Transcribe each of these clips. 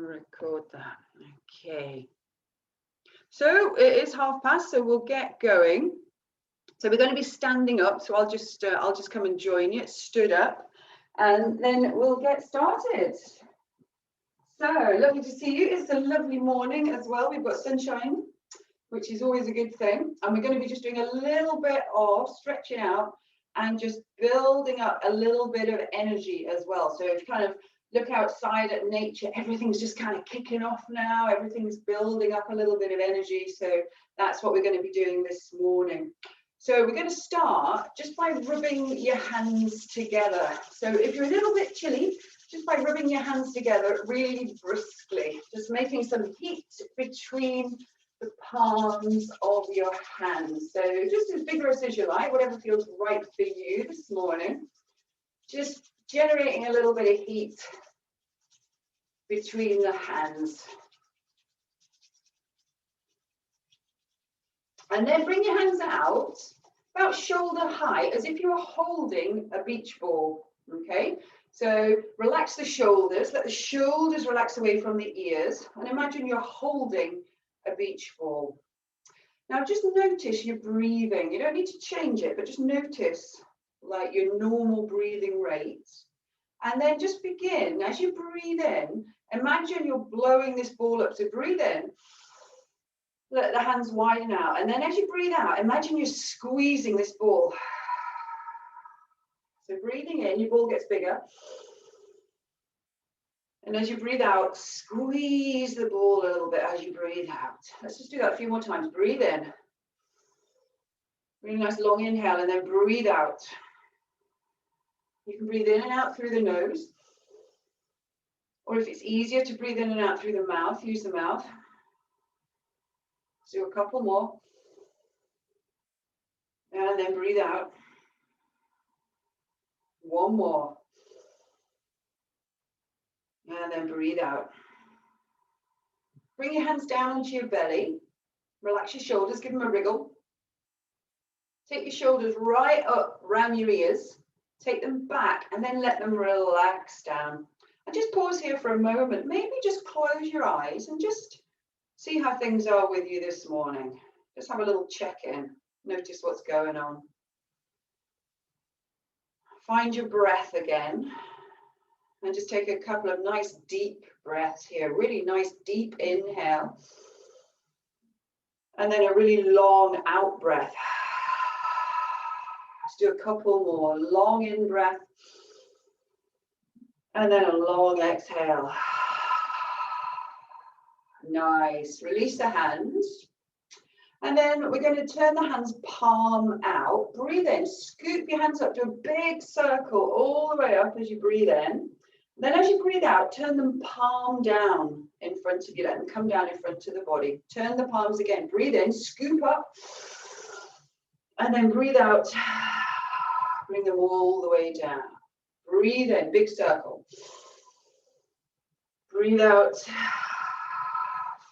record that. Okay. So it is past, so we'll get going. So we're going to be standing up. So I'll just come and join you. Stood up, and then we'll get started. So lovely to see you. It's a lovely morning as well. We've got sunshine, which is always a good thing. And we're going to be just doing a little bit of stretching out and just building up a little bit of energy as well. So if you kind of look outside at nature, everything's just kind of kicking off now. Everything's building up a little bit of energy. So that's what we're going to be doing this morning. So we're going to start just by rubbing your hands together. So if you're a little bit chilly, just by rubbing your hands together really briskly, just making some heat between the palms of your hands. So just as vigorous as you like, whatever feels right for you this morning. Just generating a little bit of heat between the hands. And then bring your hands out about shoulder height, as if you were holding a beach ball, okay? So relax the shoulders, let the shoulders relax away from the ears, and imagine you're holding a beach ball. Now just notice your breathing. You don't need to change it, but just notice like your normal breathing rate. And then just begin, as you breathe in, imagine you're blowing this ball up. So breathe in, let the hands widen out. And then as you breathe out, imagine you're squeezing this ball. So breathing in, your ball gets bigger. And as you breathe out, squeeze the ball a little bit as you breathe out. Let's just do that a few more times. Breathe in. Really nice long inhale, and then breathe out. You can breathe in and out through the nose. Or if it's easier to breathe in and out through the mouth, use the mouth. Let's do a couple more. And then breathe out. One more. And then breathe out. Bring your hands down onto your belly. Relax your shoulders, give them a wriggle. Take your shoulders right up around your ears. Take them back and then let them relax down. And just pause here for a moment. Maybe just close your eyes and just see how things are with you this morning. Just have a little check-in. Notice what's going on. Find your breath again. And just take a couple of nice deep breaths here. Really nice deep inhale. And then a really long out breath. Let's do a couple more. Long in breath. And then a long exhale. Nice. Release the hands. And then we're going to turn the hands palm out. Breathe in. Scoop your hands up to a big circle all the way up as you breathe in. Then as you breathe out, turn them palm down in front of you. Let them come down in front of the body. Turn the palms again. Breathe in. Scoop up. And then breathe out. Bring them all the way down. Breathe in. Big circle. Breathe out.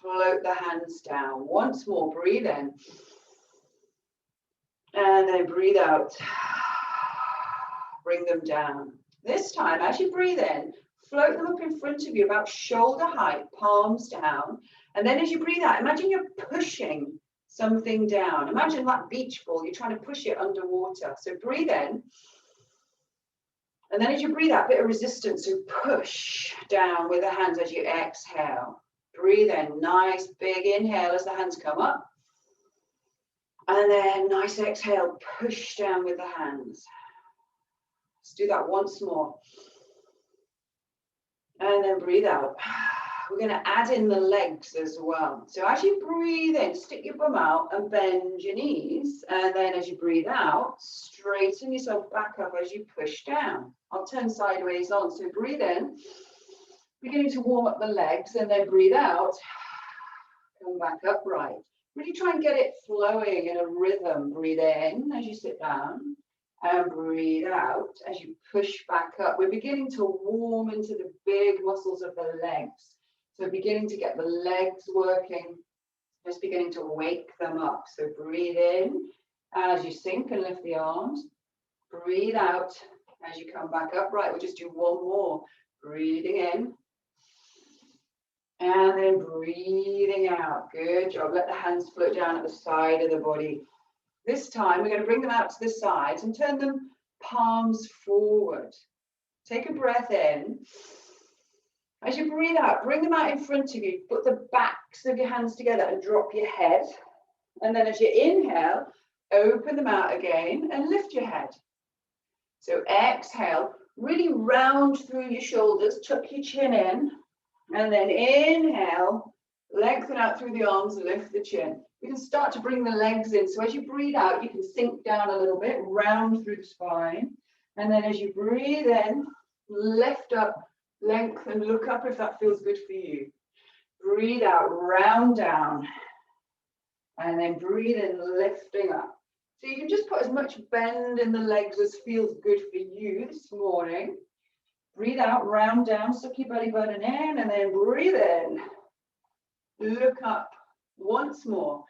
Float the hands down. Once more, breathe in. And then breathe out. Bring them down. This time, as you breathe in, float them up in front of you, about shoulder height, palms down. And then as you breathe out, imagine you're pushing something down. Imagine that beach ball, you're trying to push it underwater. So breathe in. And then as you breathe out, a bit of resistance, so push down with the hands as you exhale. Breathe in, nice big inhale as the hands come up. And then nice exhale, push down with the hands. Let's do that once more. And then breathe out. We're going to add in the legs as well. So as you breathe in, stick your bum out and bend your knees. And then as you breathe out, straighten yourself back up as you push down. I'll turn sideways on. So breathe in. Beginning to warm up the legs, and then breathe out. Come back upright. Really try and get it flowing in a rhythm. Breathe in as you sit down, and breathe out as you push back up. We're beginning to warm into the big muscles of the legs. So beginning to get the legs working, just beginning to wake them up. So breathe in as you sink and lift the arms. Breathe out as you come back upright. We'll just do one more. Breathing in. And then breathing out. Good job. Let the hands float down at the side of the body. This time we're going to bring them out to the sides and turn them palms forward. Take a breath in. As you breathe out, bring them out in front of you. Put the backs of your hands together and drop your head. And then as you inhale, open them out again and lift your head. So exhale, really round through your shoulders, tuck your chin in. And then inhale, lengthen out through the arms, lift the chin. You can start to bring the legs in. So as you breathe out, you can sink down a little bit, round through the spine. And then as you breathe in, lift up, lengthen, look up if that feels good for you. Breathe out, round down. And then breathe in, lifting up. So you can just put as much bend in the legs as feels good for you this morning. Breathe out, round down, suck your belly button in, and then breathe in. Look up once more.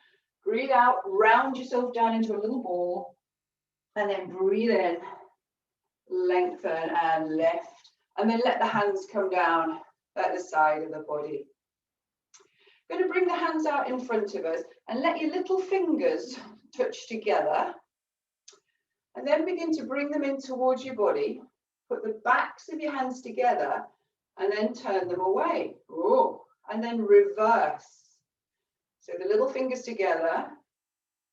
Breathe out, round yourself down into a little ball, and then breathe in, lengthen and lift, and then let the hands come down at the side of the body. We're going to bring the hands out in front of us and let your little fingers touch together, and then begin to bring them in towards your body. Put the backs of your hands together and then turn them away. Oh, and then reverse. So the little fingers together,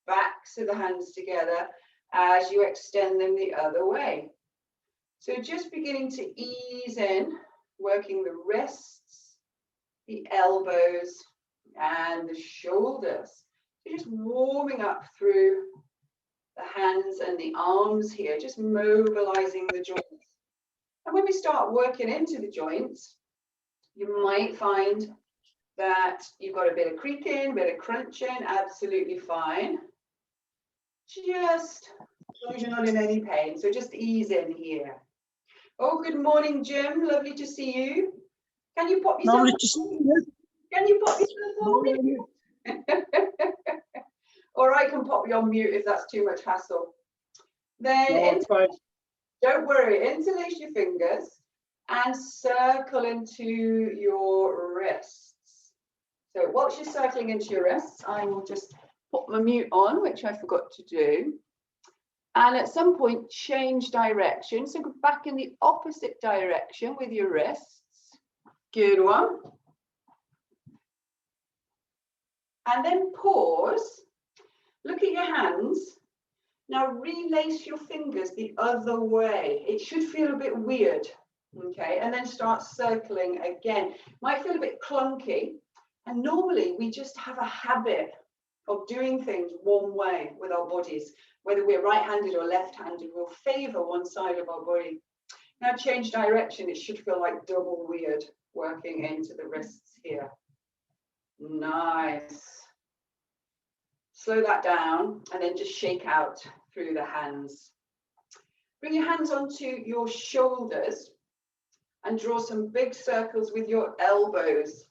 backs of the hands together as you extend them the other way. So just beginning to ease in, working the wrists, the elbows, and the shoulders. So just warming up through the hands and the arms here, just mobilizing the joints. And when we start working into the joints, you might find that you've got a bit of creaking, a bit of crunching, absolutely fine. Just as long as you're not in any pain, so just ease in here. Oh, good morning, Jim. Lovely to see you. Can you pop yourself? Can you pop yourself on mute? Or I can pop you on mute if that's too much hassle. Then don't worry, interlace your fingers and circle into your wrists. So whilst you're circling into your wrists, I will just put my mute on, which I forgot to do. And at some point, change direction. So go back in the opposite direction with your wrists. Good one. And then pause. Look at your hands. Now relace your fingers the other way. It should feel a bit weird. Okay, and then start circling again. Might feel a bit clunky. And normally we just have a habit of doing things one way with our bodies. Whether we're right-handed or left-handed, we'll favor one side of our body. Now change direction. It should feel like double weird working into the wrists here. Nice. Slow that down and then just shake out through the hands. Bring your hands onto your shoulders and draw some big circles with your elbows.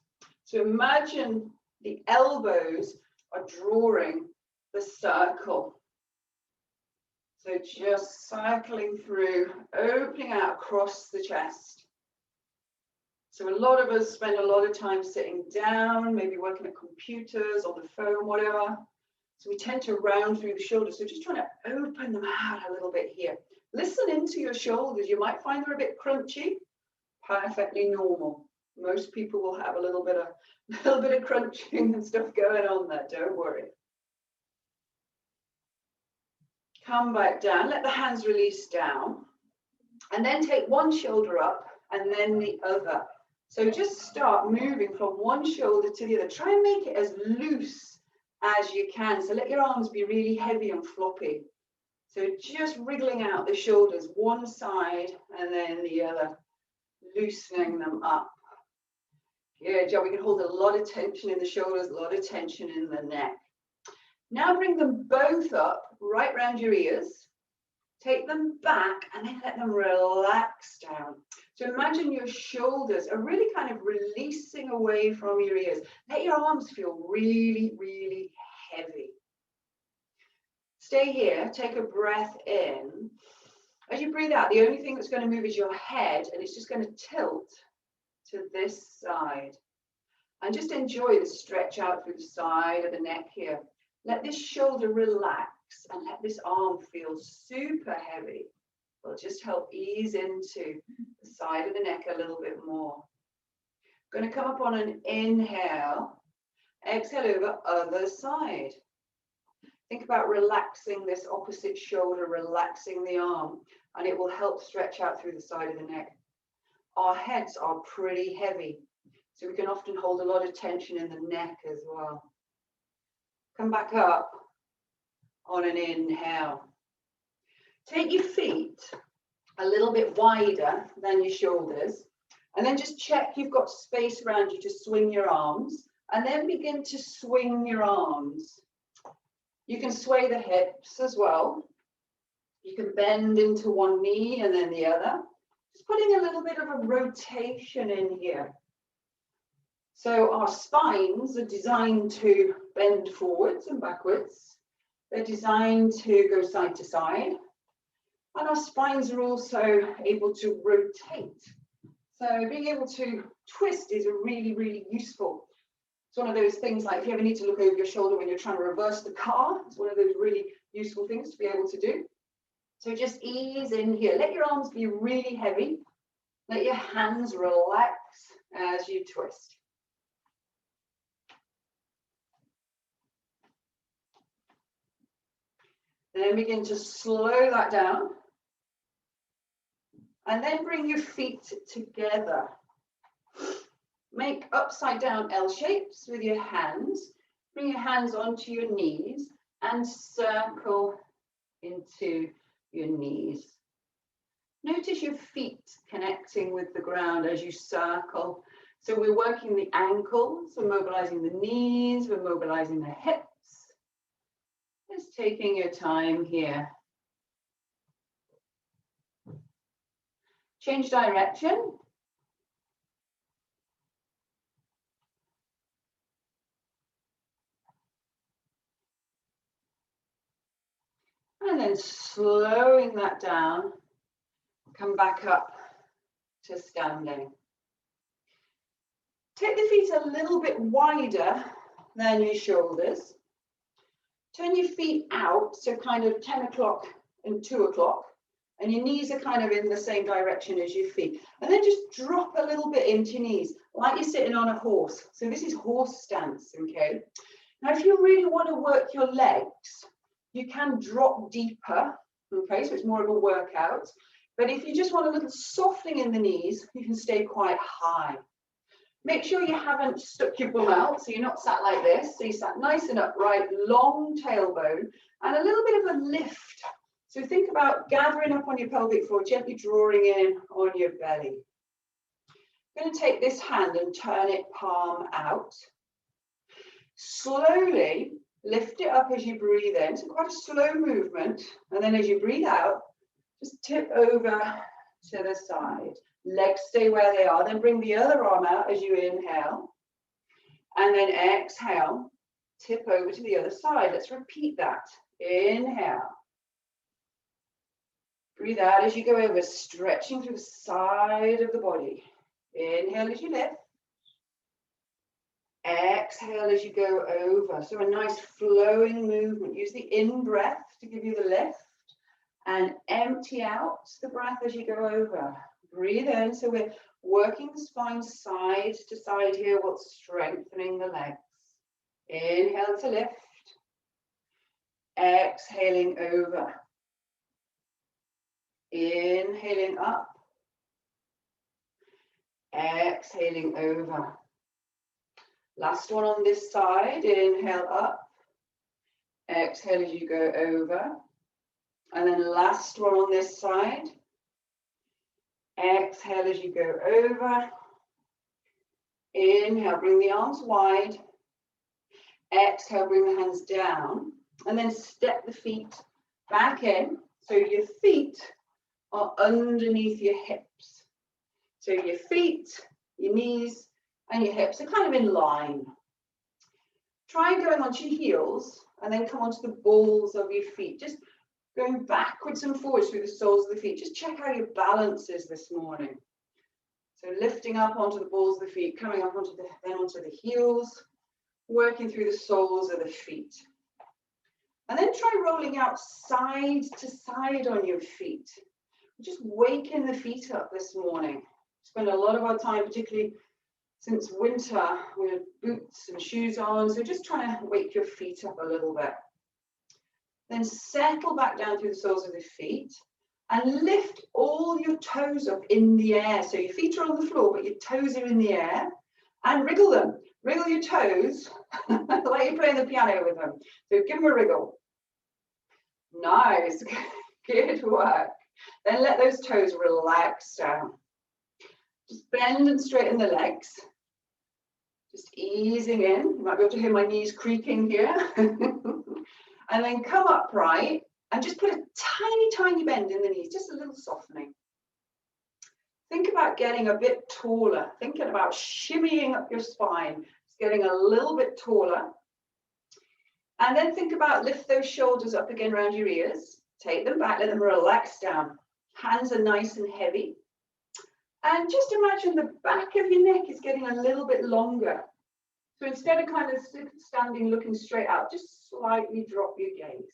So imagine the elbows are drawing the circle. So just cycling through, opening out across the chest. So a lot of us spend a lot of time sitting down, maybe working at computers, on the phone, whatever. So we tend to round through the shoulders. So just trying to open them out a little bit here. Listen into your shoulders. You might find they're a bit crunchy. Perfectly normal. Most people will have a little bit of crunching and stuff going on there. Don't worry. Come back down. Let the hands release down. And then take one shoulder up and then the other. So just start moving from one shoulder to the other. Try and make it as loose as you can. So let your arms be really heavy and floppy. So just wriggling out the shoulders, one side and then the other, loosening them up. Good job. We can hold a lot of tension in the shoulders, a lot of tension in the neck. Now bring them both up right round your ears. Take them back and then let them relax down. So imagine your shoulders are really kind of releasing away from your ears. Let your arms feel really, really heavy. Stay here, take a breath in. As you breathe out, the only thing that's going to move is your head, and it's just going to tilt to this side. And just enjoy the stretch out through the side of the neck here. Let this shoulder relax and let this arm feel super heavy. It'll just help ease into the side of the neck a little bit more. Going to come up on an inhale. Exhale over other side. Think about relaxing this opposite shoulder, relaxing the arm, and it will help stretch out through the side of the neck. Our heads are pretty heavy, so we can often hold a lot of tension in the neck as well. Come back up on an inhale. Take your feet a little bit wider than your shoulders, and then just check you've got space around you to swing your arms, and then begin to swing your arms. You can sway the hips as well. You can bend into one knee and then the other. Just putting a little bit of a rotation in here. So our spines are designed to bend forwards and backwards. They're designed to go side to side. And our spines are also able to rotate. So being able to twist is really, really useful. It's one of those things like if you ever need to look over your shoulder when you're trying to reverse the car, it's one of those really useful things to be able to do. So just ease in here. Let your arms be really heavy. Let your hands relax as you twist. Then begin to slow that down. And then bring your feet together. Make upside down L shapes with your hands. Bring your hands onto your knees and circle into your knees. Notice your feet connecting with the ground as you circle. So we're working the ankles, we're mobilizing the knees, we're mobilizing the hips. Just taking your time here. Change direction. And then slowing that down, come back up to standing. Take the feet a little bit wider than your shoulders. Turn your feet out, so kind of 10 o'clock and 2 o'clock. And your knees are kind of in the same direction as your feet. And then just drop a little bit into your knees, like you're sitting on a horse. So this is horse stance, okay? Now, if you really want to work your legs, you can drop deeper, okay? So it's more of a workout. But if you just want a little softening in the knees, you can stay quite high. Make sure you haven't stuck your bum out, so you're not sat like this. So you sat nice and upright, long tailbone, and a little bit of a lift. So think about gathering up on your pelvic floor, gently drawing in on your belly. I'm going to take this hand and turn it palm out. Slowly lift it up as you breathe in. So quite a slow movement. And then as you breathe out, just tip over to the side. Legs stay where they are. Then bring the other arm out as you inhale. And then exhale, tip over to the other side. Let's repeat that. Inhale. Breathe out as you go over, stretching through the side of the body. Inhale as you lift. Exhale as you go over. So a nice flowing movement. Use the in-breath to give you the lift. And empty out the breath as you go over. Breathe in. So we're working the spine side to side here while strengthening the legs. Inhale to lift. Exhaling over. Inhaling up. Exhaling over. Last one on this side. Inhale up. Exhale as you go over. And then last one on this side. Exhale as you go over. Inhale, bring the arms wide. Exhale, bring the hands down. And then step the feet back in. So your feet are underneath your hips. So your feet, your knees, and your hips are kind of in line. Try going onto your heels and then come onto the balls of your feet. Just going backwards and forwards through the soles of the feet. Just check how your balance is this morning. So lifting up onto the balls of the feet, coming up onto the heels, working through the soles of the feet. And then try rolling out side to side on your feet. Just waking the feet up this morning. Spend a lot of our time, particularly since winter, with boots and shoes on. So just trying to wake your feet up a little bit. Then settle back down through the soles of the feet and lift all your toes up in the air. So your feet are on the floor, but your toes are in the air. And wriggle them. Wriggle your toes like you're playing the piano with them. So give them a wriggle. Nice. Good work. Then let those toes relax down. Just bend and straighten the legs. Just easing in. You might be able to hear my knees creaking here. And then come upright and just put a tiny, tiny bend in the knees, just a little softening. Think about getting a bit taller, thinking about shimmying up your spine, just getting a little bit taller. And then think about lift those shoulders up again around your ears. Take them back, let them relax down. Hands are nice and heavy. And just imagine the back of your neck is getting a little bit longer. So instead of kind of standing looking straight out, just slightly drop your gaze.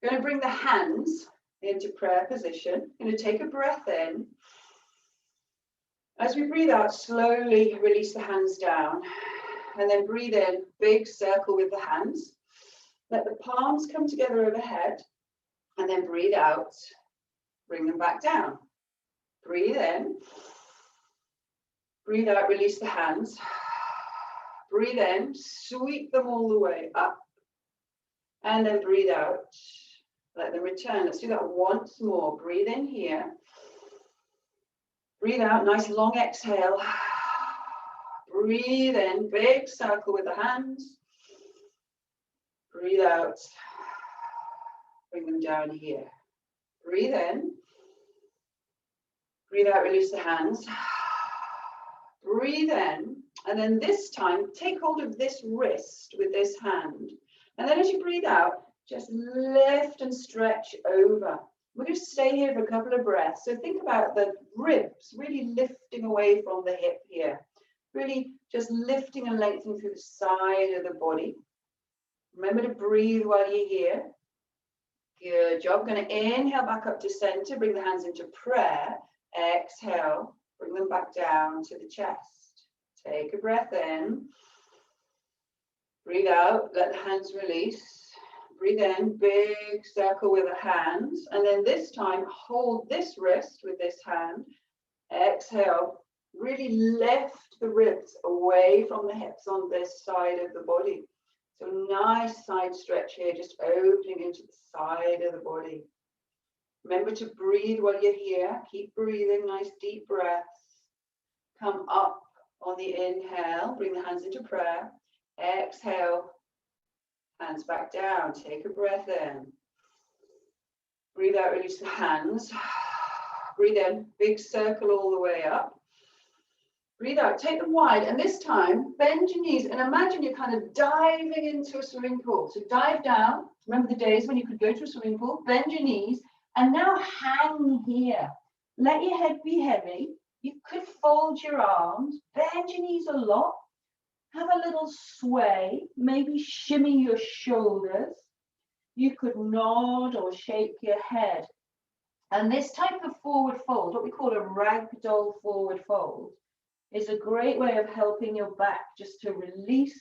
You're going to bring the hands into prayer position. You're going to take a breath in. As we breathe out, slowly release the hands down. And then breathe in, big circle with the hands. Let the palms come together overhead. And then breathe out, bring them back down. Breathe in. Breathe out, release the hands. Breathe in, sweep them all the way up. And then breathe out. Let them return. Let's do that once more. Breathe in here. Breathe out, nice long exhale. Breathe in, big circle with the hands. Breathe out. Bring them down here. Breathe in. Breathe out, release the hands. Breathe in. And then this time, take hold of this wrist with this hand. And then as you breathe out, just lift and stretch over. We're going to stay here for a couple of breaths. So think about the ribs really lifting away from the hip here. Really just lifting and lengthening through the side of the body. Remember to breathe while you're here. Good job. Going to inhale back up to center. Bring the hands into prayer. Exhale. Bring them back down to the chest. Take a breath in. Breathe out. Let the hands release. Breathe in, big circle with the hands. And then this time, hold this wrist with this hand. Exhale, really lift the ribs away from the hips on this side of the body. So nice side stretch here, just opening into the side of the body. Remember to breathe while you're here. Keep breathing, nice deep breaths. Come up on the inhale, bring the hands into prayer. Exhale. Hands back down, take a breath in. Breathe out, release the hands. Breathe in, big circle all the way up. Breathe out, take them wide, and this time, bend your knees and imagine you're kind of diving into a swimming pool. So dive down, remember the days when you could go to a swimming pool, bend your knees, and now hang here. Let your head be heavy. You could fold your arms, bend your knees a lot. Have a little sway, maybe shimmy your shoulders. You could nod or shake your head. And this type of forward fold, what we call a ragdoll forward fold, is a great way of helping your back just to release.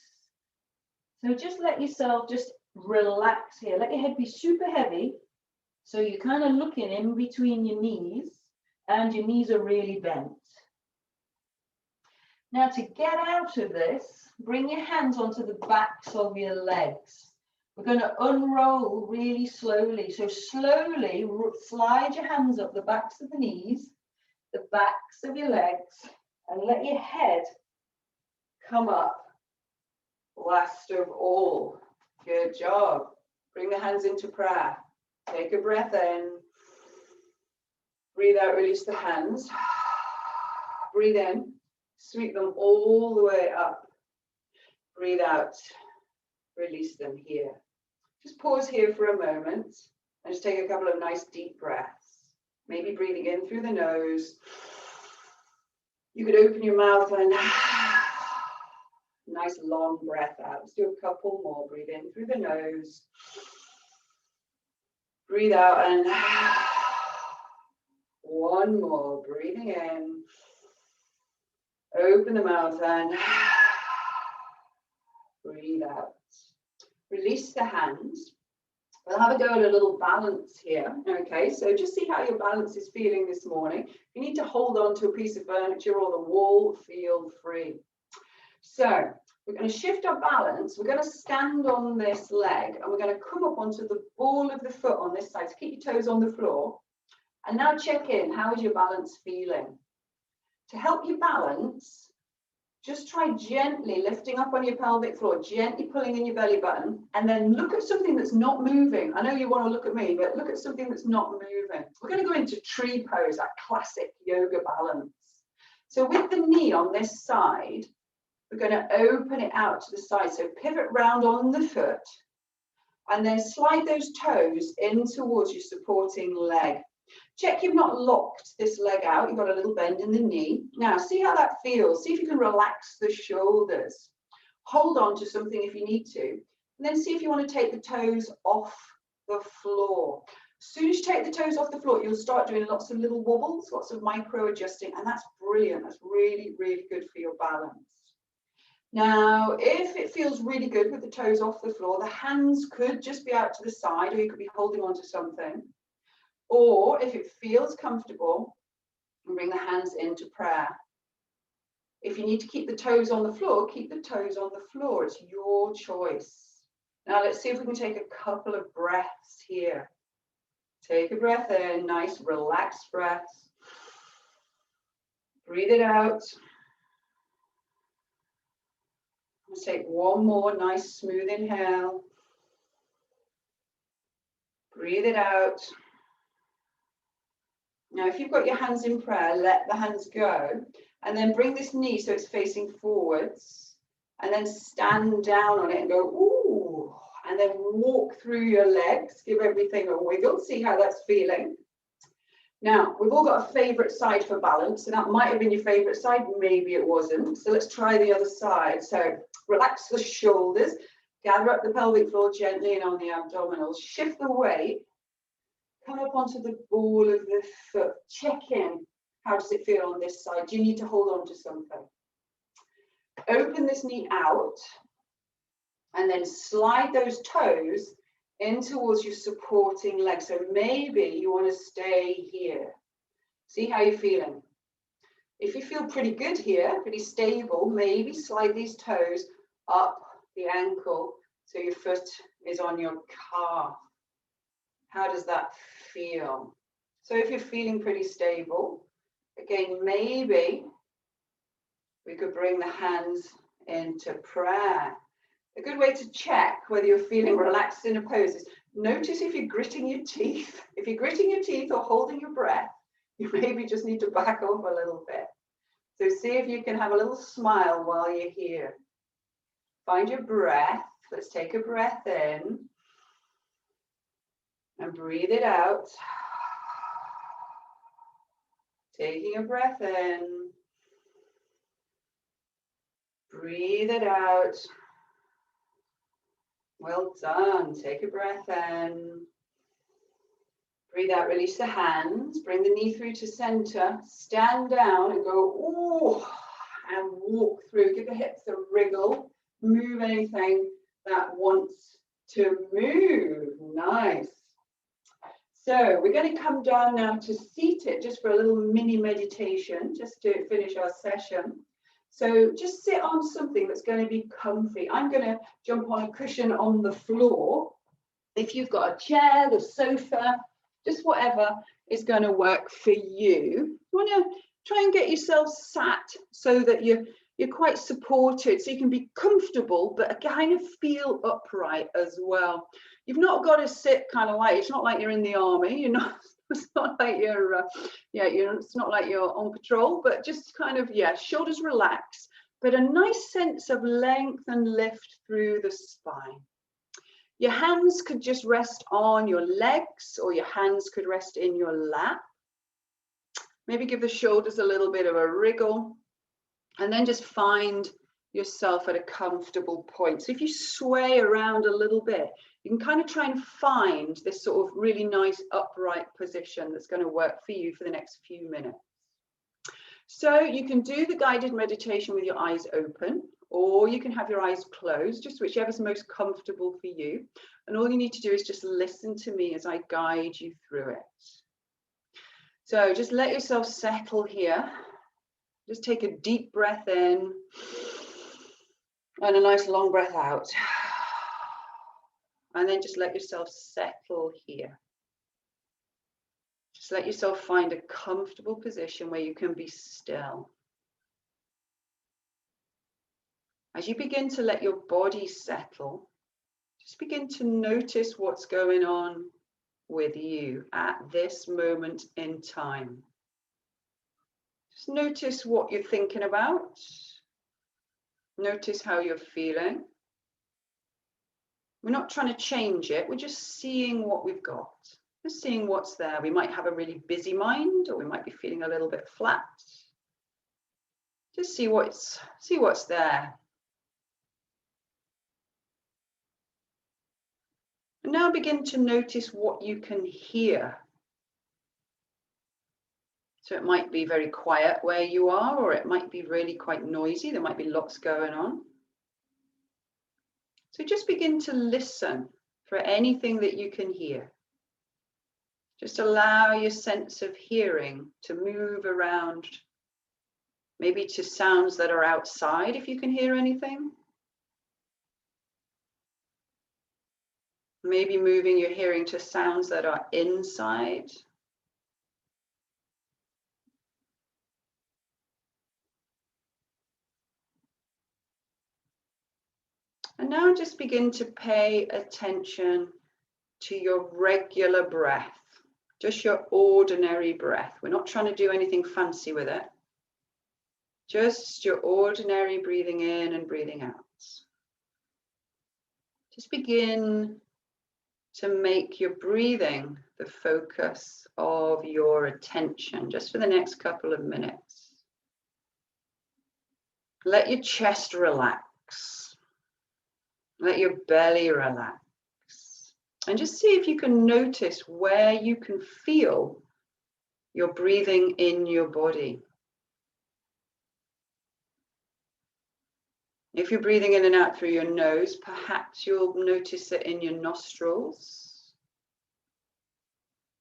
So just let yourself just relax here. Let your head be super heavy. So you're kind of looking in between your knees and your knees are really bent. Now to get out of this, bring your hands onto the backs of your legs. We're going to unroll really slowly. So slowly slide your hands up the backs of the knees, the backs of your legs, and let your head come up. Last of all. Good job. Bring the hands into prayer. Take a breath in. Breathe out, release the hands. Breathe in. Sweep them all the way up. Breathe out. Release them here. Just pause here for a moment and just take a couple of nice deep breaths. Maybe breathing in through the nose You could open your mouth and nice long breath out. Let's do a couple more. Breathe in through the nose. Breathe out and one more. Breathing in. Open the mouth and breathe out. Release the hands. We'll have a go at a little balance here. Okay, so just see how your balance is feeling this morning. If you need to hold on to a piece of furniture or the wall, feel free. So we're going to shift our balance. We're going to stand on this leg and we're going to come up onto the ball of the foot on this side. So keep your toes on the floor. And now check in. How is your balance feeling? To help you balance, just try gently lifting up on your pelvic floor, gently pulling in your belly button, and then look at something that's not moving. I know you want to look at me, but look at something that's not moving. We're going to go into tree pose, that classic yoga balance. So with the knee on this side, we're going to open it out to the side. So pivot round on the foot, and then slide those toes in towards your supporting leg. Check you've not locked this leg out. You've got a little bend in the knee. Now, see how that feels. See if you can relax the shoulders. Hold on to something if you need to. And then see if you want to take the toes off the floor. As soon as you take the toes off the floor, you'll start doing lots of little wobbles, lots of micro adjusting, and that's brilliant. That's really, really good for your balance. Now, if it feels really good with the toes off the floor, the hands could just be out to the side, or you could be holding on to something. Or if it feels comfortable, bring the hands into prayer. If you need to keep the toes on the floor, keep the toes on the floor. It's your choice. Now let's see if we can take a couple of breaths here. Take a breath in, nice relaxed breaths. Breathe it out. Let's take one more nice smooth inhale. Breathe it out. Now, if you've got your hands in prayer, let the hands go. And then bring this knee so it's facing forwards. And then stand down on it and go, ooh. And then walk through your legs. Give everything a wiggle. See how that's feeling. Now, we've all got a favourite side for balance. And that might have been your favourite side. Maybe it wasn't. So let's try the other side. So relax the shoulders. Gather up the pelvic floor gently and on the abdominals. Shift the weight. Come up onto the ball of the foot. Check in. How does it feel on this side? Do you need to hold on to something? Open this knee out and then slide those toes in towards your supporting leg. So maybe you want to stay here. See how you're feeling. If you feel pretty good here, pretty stable, maybe slide these toes up the ankle so your foot is on your calf. How does that feel? So if you're feeling pretty stable, again, maybe we could bring the hands into prayer. A good way to check whether you're feeling relaxed in a pose is notice if you're gritting your teeth. If you're gritting your teeth or holding your breath, you maybe just need to back off a little bit. So see if you can have a little smile while you're here. Find your breath. Let's take a breath in. And breathe it out. Taking a breath in. Breathe it out. Well done. Take a breath in. Breathe out. Release the hands. Bring the knee through to center. Stand down and go, ooh, and walk through. Give the hips a wriggle. Move anything that wants to move. Nice. So we're going to come down now to seated just for a little mini meditation, just to finish our session. So just sit on something that's going to be comfy. I'm going to jump on a cushion on the floor. If you've got a chair, the sofa, just whatever is going to work for you. You want to try and get yourself sat so that you're quite supported, so you can be comfortable, but kind of feel upright as well. You've not got to sit kind of like, it's not like you're in the army, you're not, it's not like you're, it's not like you're on patrol, but just kind of, shoulders relaxed, but a nice sense of length and lift through the spine. Your hands could just rest on your legs, or your hands could rest in your lap. Maybe give the shoulders a little bit of a wriggle. And then just find yourself at a comfortable point. So if you sway around a little bit, you can kind of try and find this sort of really nice upright position that's going to work for you for the next few minutes. So you can do the guided meditation with your eyes open, or you can have your eyes closed, just whichever's most comfortable for you. And all you need to do is just listen to me as I guide you through it. So just let yourself settle here. Just take a deep breath in and a nice long breath out. And then just let yourself settle here. Just let yourself find a comfortable position where you can be still. As you begin to let your body settle, just begin to notice what's going on with you at this moment in time. Just notice what you're thinking about. Notice how you're feeling. We're not trying to change it. We're just seeing what we've got. Just seeing what's there. We might have a really busy mind, or we might be feeling a little bit flat. Just see what's there. And now begin to notice what you can hear. So it might be very quiet where you are, or it might be really quite noisy. There might be lots going on. So just begin to listen for anything that you can hear. Just allow your sense of hearing to move around, maybe to sounds that are outside if you can hear anything. Maybe moving your hearing to sounds that are inside. And now just begin to pay attention to your regular breath, just your ordinary breath. We're not trying to do anything fancy with it. Just your ordinary breathing in and breathing out. Just begin to make your breathing the focus of your attention, just for the next couple of minutes. Let your chest relax. Let your belly relax. And just see if you can notice where you can feel your breathing in your body. If you're breathing in and out through your nose, perhaps you'll notice it in your nostrils.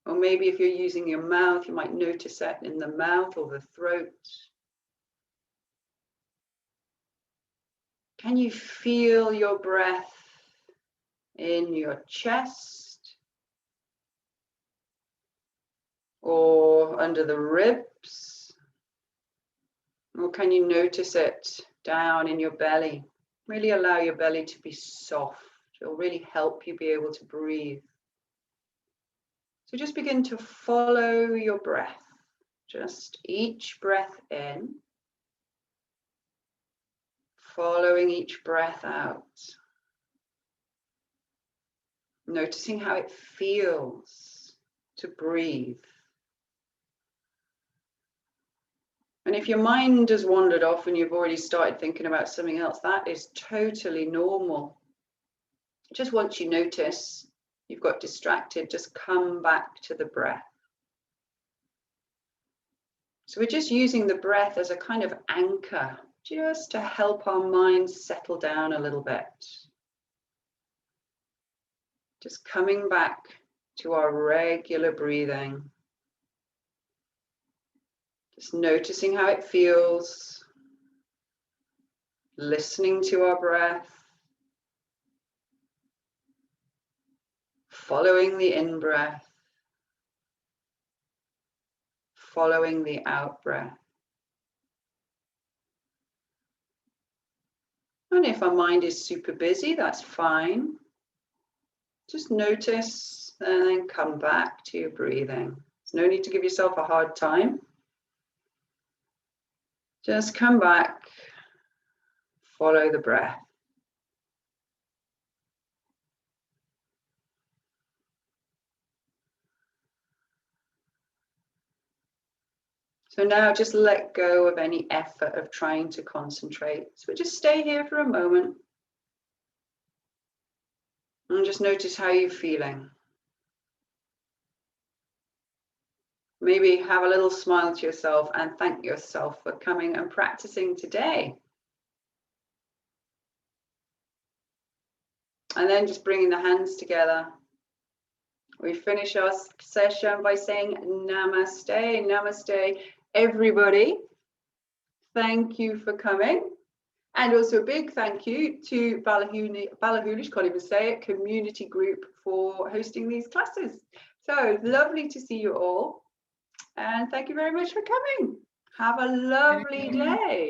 Or maybe if you're using your mouth, you might notice it in the mouth or the throat. Can you feel your breath in your chest or under the ribs? Or can you notice it down in your belly? Really allow your belly to be soft. It'll really help you be able to breathe. So just begin to follow your breath. Just each breath in, following each breath out. Noticing how it feels to breathe. And if your mind has wandered off and you've already started thinking about something else, that is totally normal. Just once you notice you've got distracted, just come back to the breath. So we're just using the breath as a kind of anchor, just to help our minds settle down a little bit. Just coming back to our regular breathing. Just noticing how it feels, listening to our breath, following the in-breath, following the out-breath. And if our mind is super busy, that's fine. Just notice and then come back to your breathing. There's no need to give yourself a hard time. Just come back, follow the breath. So So now just let go of any effort of trying to concentrate. So just stay here for a moment and just notice how you're feeling. Maybe have a little smile to yourself and thank yourself for coming and practicing today. And then just bringing the hands together. We finish our session by saying Namaste, Namaste, everybody. Thank you for coming. And also a big thank you to Ballachulish, can't even say it, Community Group for hosting these classes. So lovely to see you all. And thank you very much for coming. Have a lovely day.